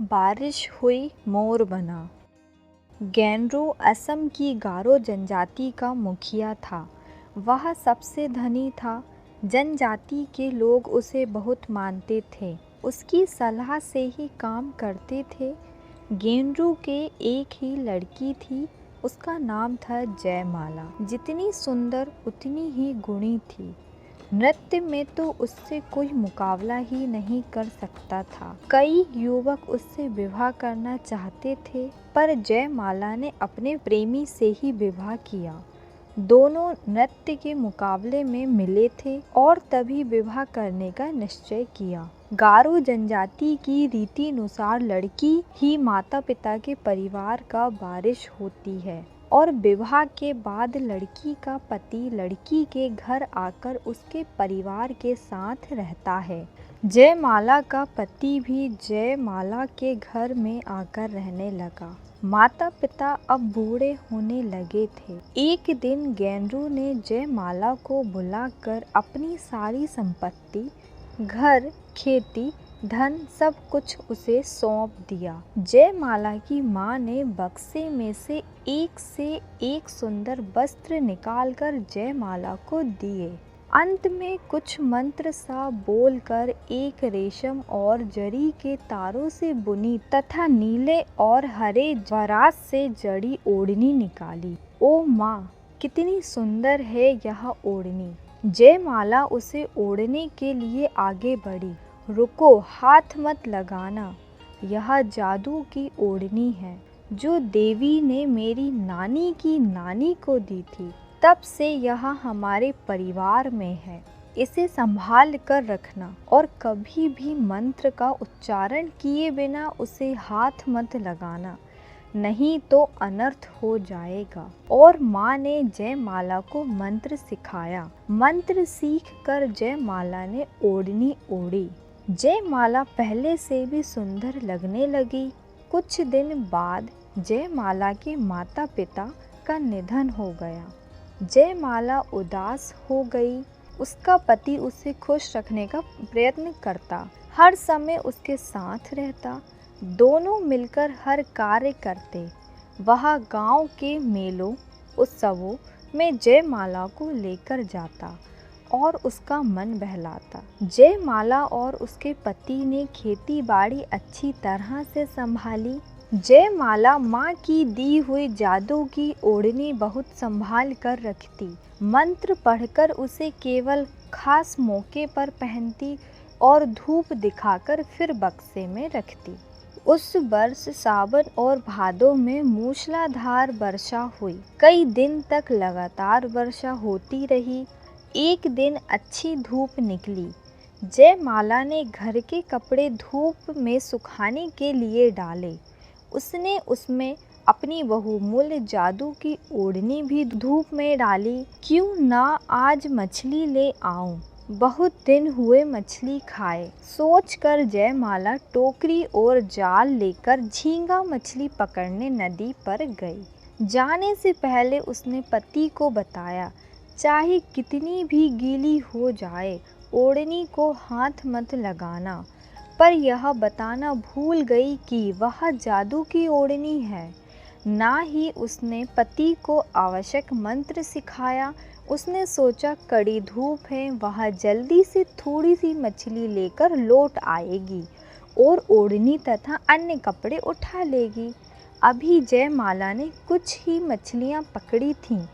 बारिश हुई मोर बना। गेनरू असम की गारो जनजाति का मुखिया था। वह सबसे धनी था। जनजाति के लोग उसे बहुत मानते थे, उसकी सलाह से ही काम करते थे। गेनरू के एक ही लड़की थी, उसका नाम था जयमाला। जितनी सुंदर उतनी ही गुणी थी। नृत्य में तो उससे कोई मुकाबला ही नहीं कर सकता था। कई युवक उससे विवाह करना चाहते थे, पर जयमाला ने अपने प्रेमी से ही विवाह किया। दोनों नृत्य के मुकाबले में मिले थे और तभी विवाह करने का निश्चय किया। गारो जनजाति की रीति अनुसार लड़की ही माता पिता के परिवार का वारिस होती है और विवाह के बाद लड़की का पति लड़की के घर आकर उसके परिवार के साथ रहता है। जयमाला का पति भी जयमाला के घर में आकर रहने लगा। माता पिता अब बूढ़े होने लगे थे। एक दिन गेनरू ने जयमाला को बुलाकर अपनी सारी संपत्ति, घर, खेती, धन सब कुछ उसे सौंप दिया। जयमाला की माँ ने बक्से में से एक सुंदर वस्त्र निकालकर जयमाला को दिए। अंत में कुछ मंत्र सा बोलकर एक रेशम और जरी के तारों से बुनी तथा नीले और हरे जरात से जड़ी ओढ़नी निकाली। ओ माँ, कितनी सुंदर है यह ओढ़नी। जयमाला उसे ओढ़ने के लिए आगे बढ़ी। रुको, हाथ मत लगाना, यह जादू की ओढ़नी है जो देवी ने मेरी नानी की नानी को दी थी। तब से यह हमारे परिवार में है। इसे संभाल कर रखना और कभी भी मंत्र का उच्चारण किए बिना उसे हाथ मत लगाना, नहीं तो अनर्थ हो जाएगा। और माँ ने जयमाला को मंत्र सिखाया। मंत्र सीख कर जयमाला ने ओढ़नी ओढ़ी। जयमाला पहले से भी सुंदर लगने लगी। कुछ दिन बाद जयमाला के माता पिता का निधन हो गया। जयमाला उदास हो गई। उसका पति उसे खुश रखने का प्रयत्न करता, हर समय उसके साथ रहता। दोनों मिलकर हर कार्य करते। वह गांव के मेलों, उत्सवों में जयमाला को लेकर जाता और उसका मन बहलाता। जयमाला और उसके पति ने खेती बाड़ी अच्छी तरह से संभाली। जयमाला माँ की दी हुई जादू की ओढ़नी बहुत संभाल कर रखती। मंत्र पढ़कर उसे केवल खास मौके पर पहनती और धूप दिखाकर फिर बक्से में रखती। उस वर्ष सावन और भादों में मूसलाधार वर्षा हुई। कई दिन तक लगातार वर्षा होती रही। एक दिन अच्छी धूप निकली। जयमाला ने घर के कपड़े धूप में सुखाने के लिए डाले। उसने उसमें अपनी बहुमूल्य जादू की ओढ़नी भी धूप में डाली। क्यों ना आज मछली ले आऊं, बहुत दिन हुए मछली खाए, सोचकर जयमाला टोकरी और जाल लेकर झींगा मछली पकड़ने नदी पर गई। जाने से पहले उसने पति को बताया, चाहे कितनी भी गीली हो जाए, ओढ़नी को हाथ मत लगाना। पर यह बताना भूल गई कि वह जादू की ओढ़नी है। ना ही उसने पति को आवश्यक मंत्र सिखाया। उसने सोचा कड़ी धूप है, वह जल्दी से थोड़ी सी मछली लेकर लौट आएगी और ओढ़नी तथा अन्य कपड़े उठा लेगी। अभी जयमाला ने कुछ ही मछलियाँ पकड़ी थीं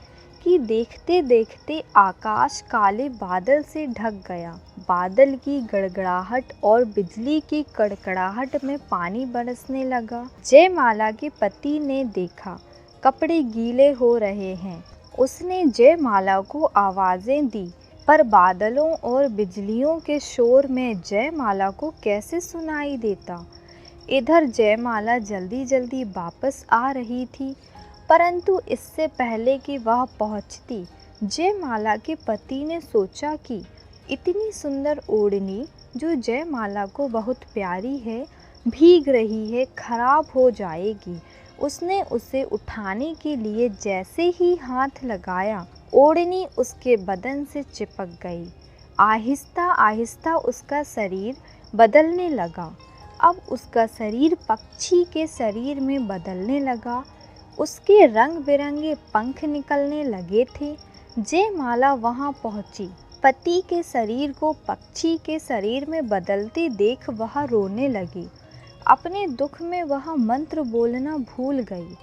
कि देखते देखते आकाश काले बादल से ढक गया। बादल की गड़गड़ाहट और बिजली की कड़कड़ाहट में पानी बरसने लगा। जयमाला के पति ने देखा कपड़े गीले हो रहे हैं। उसने जयमाला को आवाज़ें दी, पर बादलों और बिजलियों के शोर में जयमाला को कैसे सुनाई देता। इधर जयमाला जल्दी जल्दी वापस आ रही थी, परंतु इससे पहले कि वह पहुंचती, जयमाला के पति ने सोचा कि इतनी सुंदर ओढ़नी जो जयमाला को बहुत प्यारी है, भीग रही है, खराब हो जाएगी। उसने उसे उठाने के लिए जैसे ही हाथ लगाया, ओढ़नी उसके बदन से चिपक गई। आहिस्ता आहिस्ता उसका शरीर बदलने लगा। अब उसका शरीर पक्षी के शरीर में बदलने लगा। उसके रंग बिरंगे पंख निकलने लगे थे। जयमाला वहाँ पहुँची। पति के शरीर को पक्षी के शरीर में बदलते देख वह रोने लगी। अपने दुख में वह मंत्र बोलना भूल गई।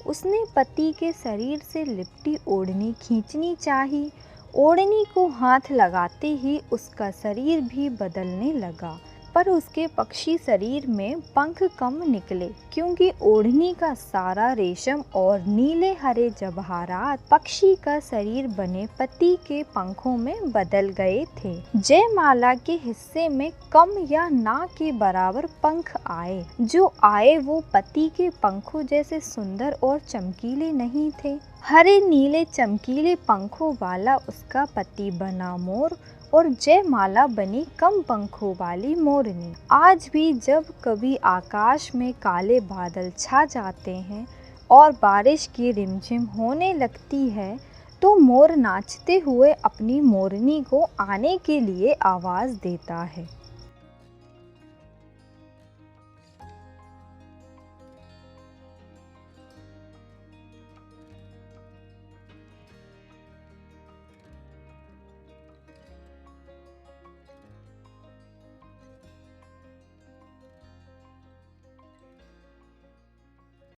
उसने पति के शरीर से लिपटी ओढ़नी खींचनी चाही। ओढ़नी को हाथ लगाते ही उसका शरीर भी बदलने लगा, पर उसके पक्षी शरीर में पंख कम निकले, क्योंकि ओढ़नी का सारा रेशम और नीले हरे जवाहरात पक्षी का शरीर बने पति के पंखों में बदल गए थे। जयमाला के हिस्से में कम या ना के बराबर पंख आए। जो आए वो पति के पंखों जैसे सुंदर और चमकीले नहीं थे। हरे नीले चमकीले पंखों वाला उसका पति बना मोर और जयमाला बनी कम पंखों वाली मोरनी। आज भी जब कभी आकाश में काले बादल छा जाते हैं और बारिश की रिमझिम होने लगती है, तो मोर नाचते हुए अपनी मोरनी को आने के लिए आवाज़ देता है।